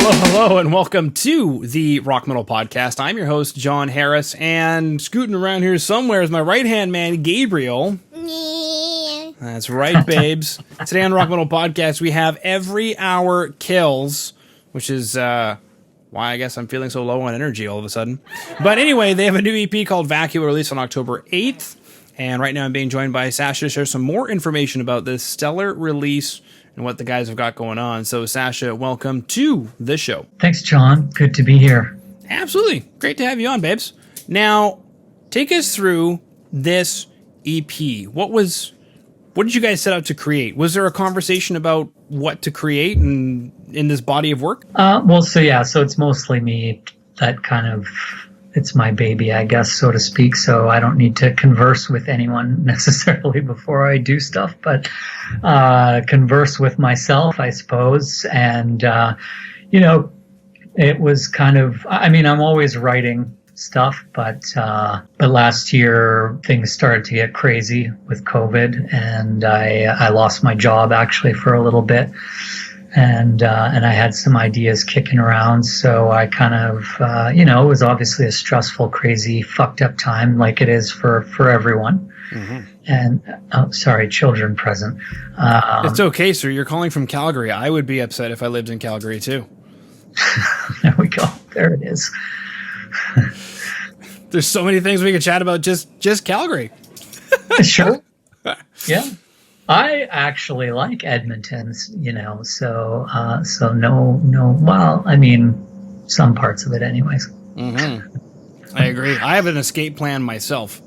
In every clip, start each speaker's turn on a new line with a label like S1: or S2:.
S1: Hello, and welcome to the Rock Metal Podcast. I'm your host, John Harris, and scooting around here somewhere is my right-hand man, Gabriel. That's right, babes. Today on the Rock Metal Podcast, we have Every Hour Kills, which is why I guess I'm feeling so low on energy all of a sudden. But anyway, they have a new EP called Vacua, released on October 8th, and right now I'm being joined by Sacha to share some more information about this stellar release and what the guys have got going on. So, Sacha, welcome to the show.
S2: Thanks, John. Good to be here.
S1: Absolutely. Great to have you on, babes. Now, take us through this EP. What did you guys set out to create? Was there a conversation about what to create in this body of work?
S2: So it's mostly me. That kind of, it's my baby, I guess, so to speak. So I don't need to converse with anyone necessarily before I do stuff, but converse with myself, I suppose. And, it was kind of, I'm always writing stuff, but last year things started to get crazy with COVID, and I lost my job actually for a little bit. And I had some ideas kicking around, so I kind of, it was obviously a stressful, crazy, fucked up time, like it is for everyone. Mm-hmm. And children present.
S1: It's okay, sir. You're calling from Calgary. I would be upset if I lived in Calgary too.
S2: There we go. There it is.
S1: There's so many things we could chat about. Just Calgary.
S2: Sure. Yeah. I actually like Edmonton, so no, well, some parts of it anyways.
S1: Mm-hmm. I agree. I have an escape plan myself.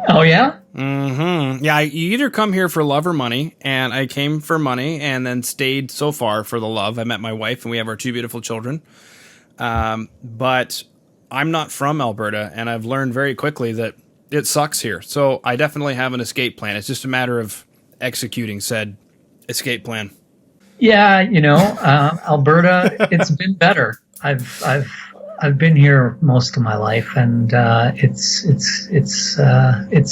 S2: Oh, yeah?
S1: Mm-hmm. Yeah, you either come here for love or money, and I came for money and then stayed so far for the love. I met my wife, and we have our two beautiful children. But I'm not from Alberta, and I've learned very quickly that it sucks here. So I definitely have an escape plan. It's just a matter of executing said escape plan. Yeah,
S2: Alberta, it's been better. I've been here most of my life, and it's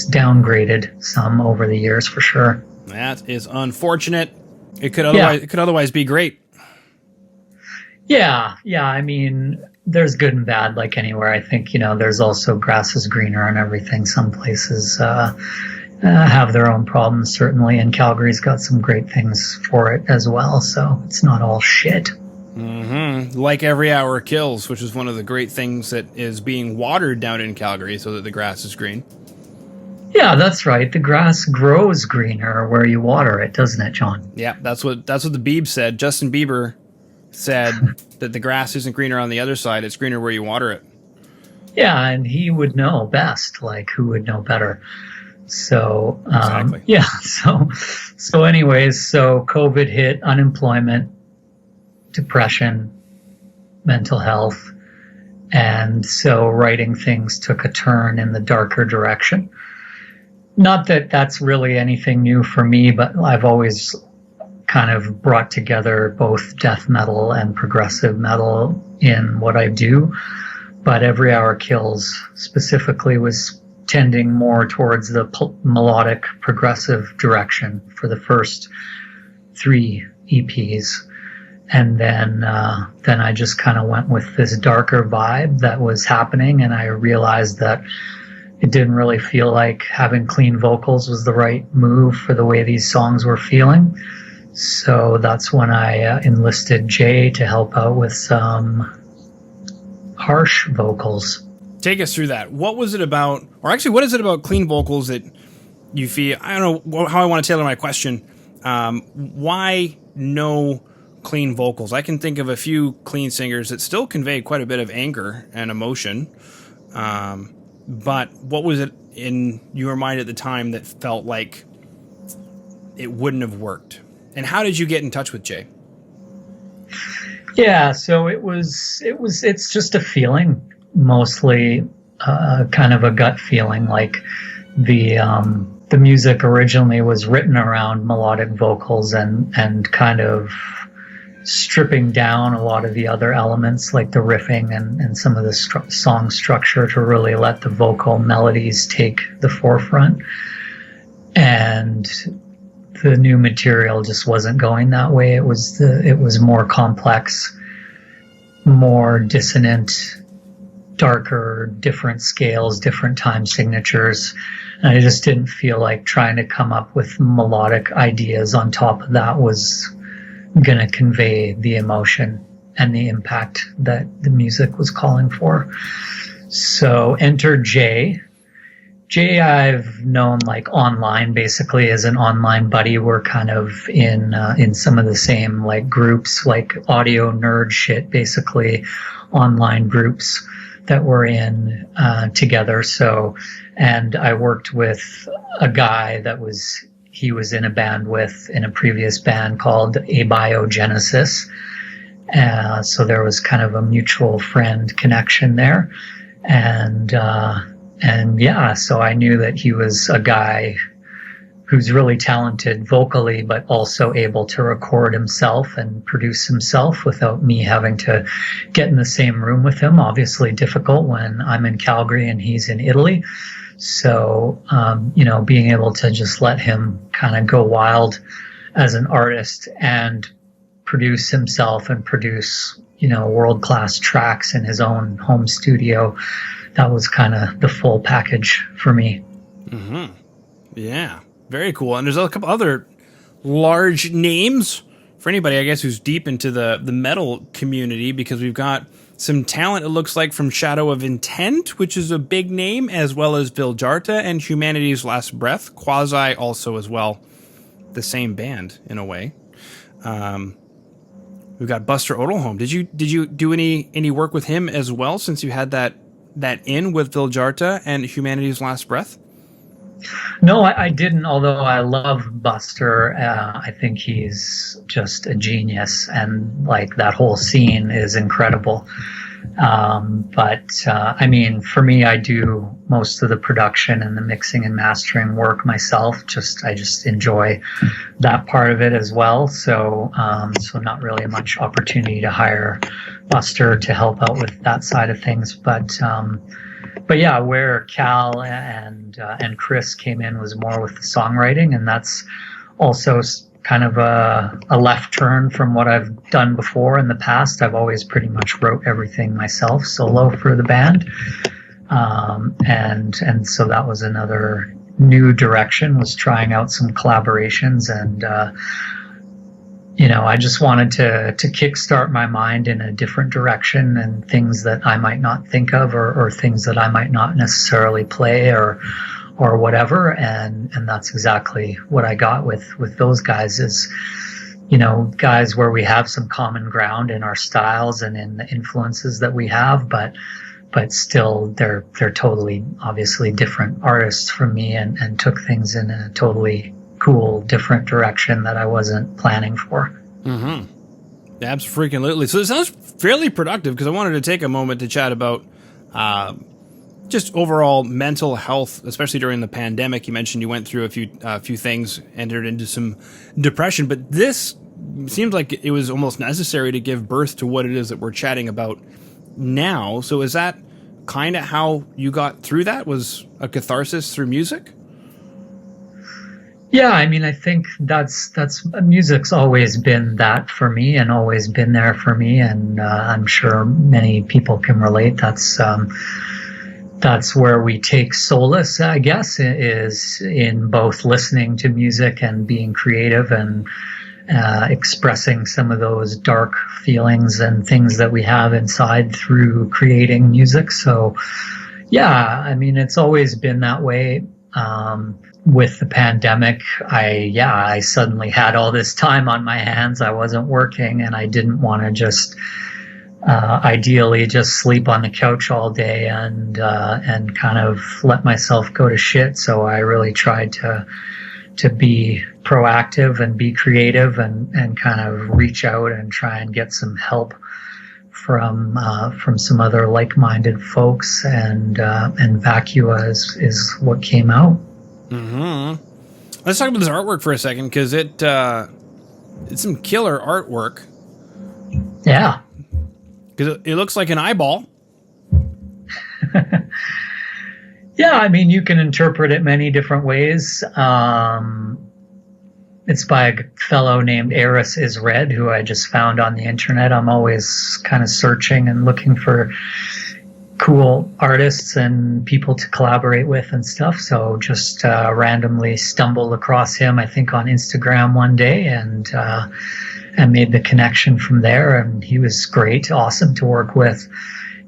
S2: downgraded some over the years for sure.
S1: That is unfortunate. It could otherwise be great.
S2: Yeah. There's good and bad, like anywhere. I think, there's also grass is greener and everything. Some places have their own problems, certainly, and Calgary's got some great things for it as well, so it's not all shit.
S1: Mm-hmm. Like Every Hour Kills, which is one of the great things that is being watered down in Calgary so that the grass is green.
S2: Yeah, that's right. The grass grows greener where you water it, doesn't it, John?
S1: Yeah, that's what the Bieb said. Justin Bieber said that the grass isn't greener on the other side, it's greener where you water it.
S2: Yeah, and he would know best, like who would know better. So,
S1: exactly.
S2: Yeah, so anyways, so COVID hit, unemployment, depression, mental health, and so writing things took a turn in the darker direction. Not that that's really anything new for me, but I've always kind of brought together both death metal and progressive metal in what I do. But Every Hour Kills specifically was tending more towards the melodic progressive direction for the first 3 EPs. And then I just kind of went with this darker vibe that was happening, and I realized that it didn't really feel like having clean vocals was the right move for the way these songs were feeling. So that's when I enlisted Jay to help out with some harsh vocals.
S1: Take us through that. What was it about, or actually, what is it about clean vocals that you feel, I don't know how I want to tailor my question. Why no clean vocals? I can think of a few clean singers that still convey quite a bit of anger and emotion. But what was it in your mind at the time that felt like it wouldn't have worked? And how did you get in touch with Jay?
S2: Yeah, so it's just a feeling, mostly kind of a gut feeling. Like the music originally was written around melodic vocals and kind of stripping down a lot of the other elements like the riffing and some of the song structure to really let the vocal melodies take the forefront. And the new material just wasn't going that way. It was more complex more dissonant, darker, different scales, different time signatures. And I just didn't feel like trying to come up with melodic ideas on top of that was going to convey the emotion and the impact that the music was calling for. So enter Jay. Jay I've known like online, basically as an online buddy. We're kind of in some of the same like groups, like audio nerd shit, basically online groups that we're in together. So, and I worked with a guy he was in a band with in a previous band called Abiogenesis. So there was kind of a mutual friend connection there. And yeah, so I knew that he was a guy who's really talented vocally, but also able to record himself and produce himself without me having to get in the same room with him. Obviously difficult when I'm in Calgary and he's in Italy. So, being able to just let him kind of go wild as an artist and produce himself and produce, world-class tracks in his own home studio, that was kind of the full package for me.
S1: Mm-hmm. Yeah, very cool. And there's a couple other large names for anybody, I guess, who's deep into the metal community, because we've got some talent, it looks like, from Shadow of Intent, which is a big name, as well as Viljarta and Humanity's Last Breath. Quasi also as well. The same band, in a way. We've got Buster Odelholm. Did you do any work with him as well, since you had that in with Viljarta and Humanity's Last Breath?
S2: No, I didn't, although I love Buster. I think he's just a genius, and like that whole scene is incredible. I mean, for me, I do most of the production and the mixing and mastering work myself. I just enjoy that part of it as well. So not really much opportunity to hire Buster to help out with that side of things. But yeah, where Cal and Chris came in was more with the songwriting, and that's also kind of a left turn from what I've done before in the past. I've always pretty much wrote everything myself solo for the band. And so that was another new direction, was trying out some collaborations. And, I just wanted to kickstart my mind in a different direction, and things that I might not think of, or things that I might not necessarily play or whatever. And that's exactly what I got with those guys, is, guys where we have some common ground in our styles and in the influences that we have, but still they're totally obviously different artists from me, and took things in a totally cool different direction that I wasn't planning for.
S1: Mm-hmm. Absolutely. So it sounds fairly productive, because I wanted to take a moment to chat about just overall mental health, especially during the pandemic. You mentioned you went through a few things, entered into some depression, but this seems like it was almost necessary to give birth to what it is that we're chatting about now. So is that kind of how you got through that? Was a catharsis through music?
S2: Yeah, I mean, I think that's music's always been that for me, and always been there for me, and I'm sure many people can relate. That's where we take solace, I guess, is in both listening to music and being creative, and expressing some of those dark feelings and things that we have inside through creating music. So, yeah, I mean, it's always been that way. With the pandemic, I suddenly had all this time on my hands. I wasn't working, and I didn't want to just ideally just sleep on the couch all day and kind of let myself go to shit. So I really tried to be proactive and be creative, and kind of reach out and try and get some help from some other like-minded folks, and Vacua is what came out.
S1: Mm-hmm. Let's talk about this artwork for a second, because it's some killer artwork.
S2: Yeah.
S1: Because it looks like an eyeball.
S2: Yeah, I mean, you can interpret it many different ways. It's by a fellow named Eris is Red, who I just found on the internet. I'm always kind of searching and looking for cool artists and people to collaborate with and stuff. So just randomly stumbled across him, I think, on Instagram one day, and made the connection from there. And he was great, awesome to work with.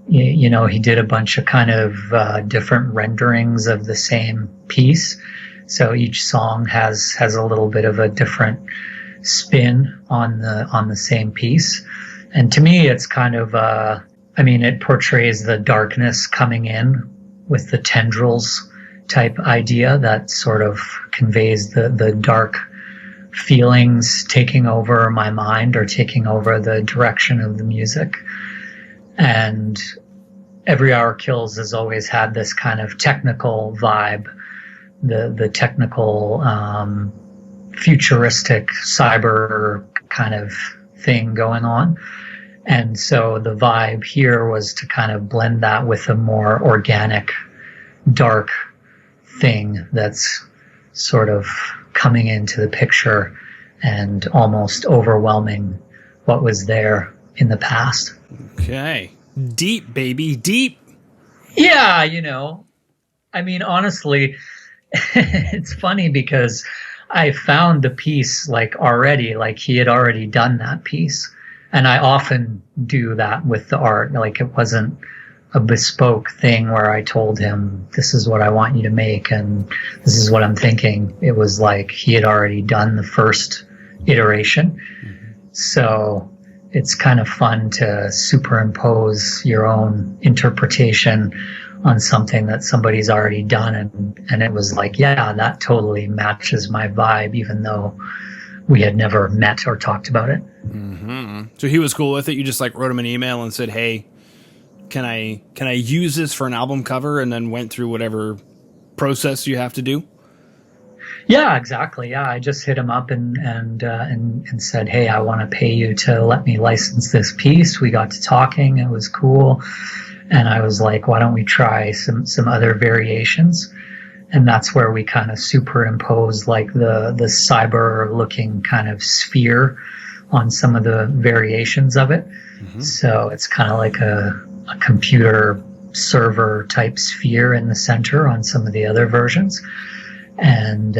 S2: You know, he did a bunch of kind of different renderings of the same piece. So each song has a little bit of a different spin on the same piece. And to me, it's kind of, it portrays the darkness coming in with the tendrils type idea that sort of conveys the dark feelings taking over my mind or taking over the direction of the music. And Every Hour Kills has always had this kind of technical vibe, the technical, futuristic cyber kind of thing going on. And so the vibe here was to kind of blend that with a more organic, dark thing that's sort of coming into the picture and almost overwhelming what was there in the past.
S1: Okay. Deep, baby, deep.
S2: Yeah, honestly, it's funny because I found the piece already, he had already done that piece. And I often do that with the art. It wasn't a bespoke thing where I told him, this is what I want you to make and this is what I'm thinking. It was he had already done the first iteration. Mm-hmm. So it's kind of fun to superimpose your own interpretation on something that somebody's already done. And it was yeah, that totally matches my vibe, even though we had never met or talked about it.
S1: Mm-hmm. So he was cool with it. You just wrote him an email and said, hey, can I use this for an album cover? And then went through whatever process you have to do.
S2: Yeah, exactly. Yeah, I just hit him up and said, hey, I want to pay you to let me license this piece. We got to talking. It was cool. And I was like, why don't we try some other variations? And that's where we kind of superimposed the cyber looking kind of sphere on some of the variations of it. Mm-hmm. So it's kind of like a computer server type sphere in the center on some of the other versions. And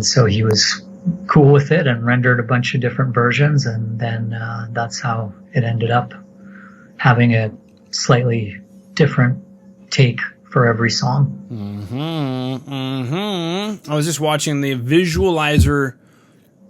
S2: so he was cool with it and rendered a bunch of different versions. And then that's how it ended up having a slightly different take for every song.
S1: Mm-hmm. Mm-hmm. I was just watching the visualizer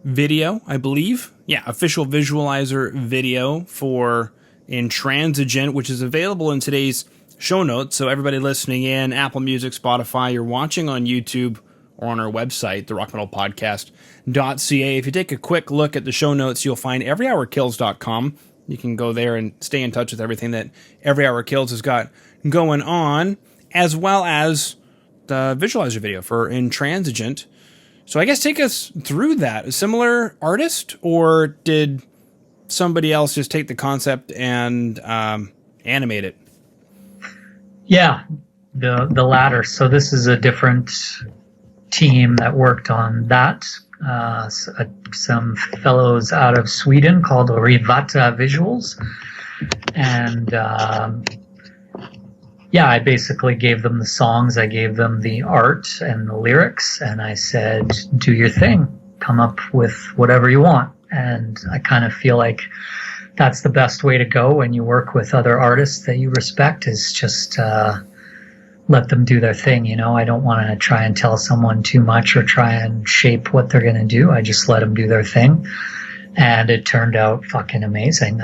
S1: video, I believe. Yeah, official visualizer video for Intransigent, which is available in today's show notes. So everybody listening in, Apple Music, Spotify, you're watching on YouTube or on our website, therockmetalpodcast.ca. If you take a quick look at the show notes, you'll find everyhourkills.com. You can go there and stay in touch with everything that Every Hour Kills has got going on, as well as the visualizer video for Intransigent. So I guess take us through that. A similar artist, or did somebody else just take the concept and animate it?
S2: Yeah, the latter. So this is a different team that worked on that. Some fellows out of Sweden called Vacua Visuals. And I basically gave them the songs, I gave them the art and the lyrics, and I said, do your thing, come up with whatever you want. And I kind of feel like that's the best way to go when you work with other artists that you respect, is just let them do their thing. I don't want to try and tell someone too much or try and shape what they're going to do. I just let them do their thing. And it turned out fucking amazing.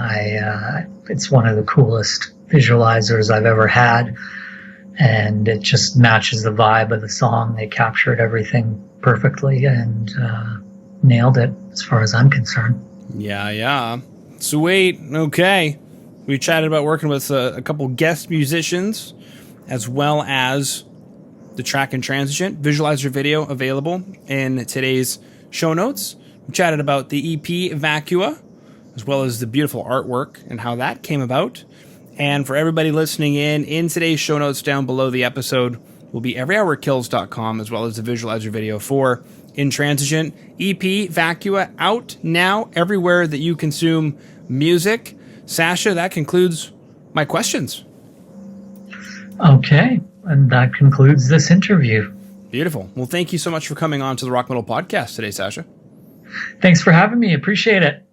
S2: It's one of the coolest visualizers I've ever had. And it just matches the vibe of the song. They captured everything perfectly and nailed it as far as I'm concerned.
S1: Yeah. Sweet. Okay. We chatted about working with a couple guest musicians, as well as the track Intransigent. Visualizer video available in today's show notes. We chatted about the EP Vacua, as well as the beautiful artwork and how that came about. And for everybody listening in today's show notes down below the episode will be everyhourkills.com, as well as the visualizer video for Intransigent EP, Vacua, out now everywhere that you consume music. Sacha, that concludes my questions.
S2: Okay, and that concludes this interview.
S1: Beautiful. Well, thank you so much for coming on to the Rock Metal Podcast today, Sacha.
S2: Thanks for having me. Appreciate it.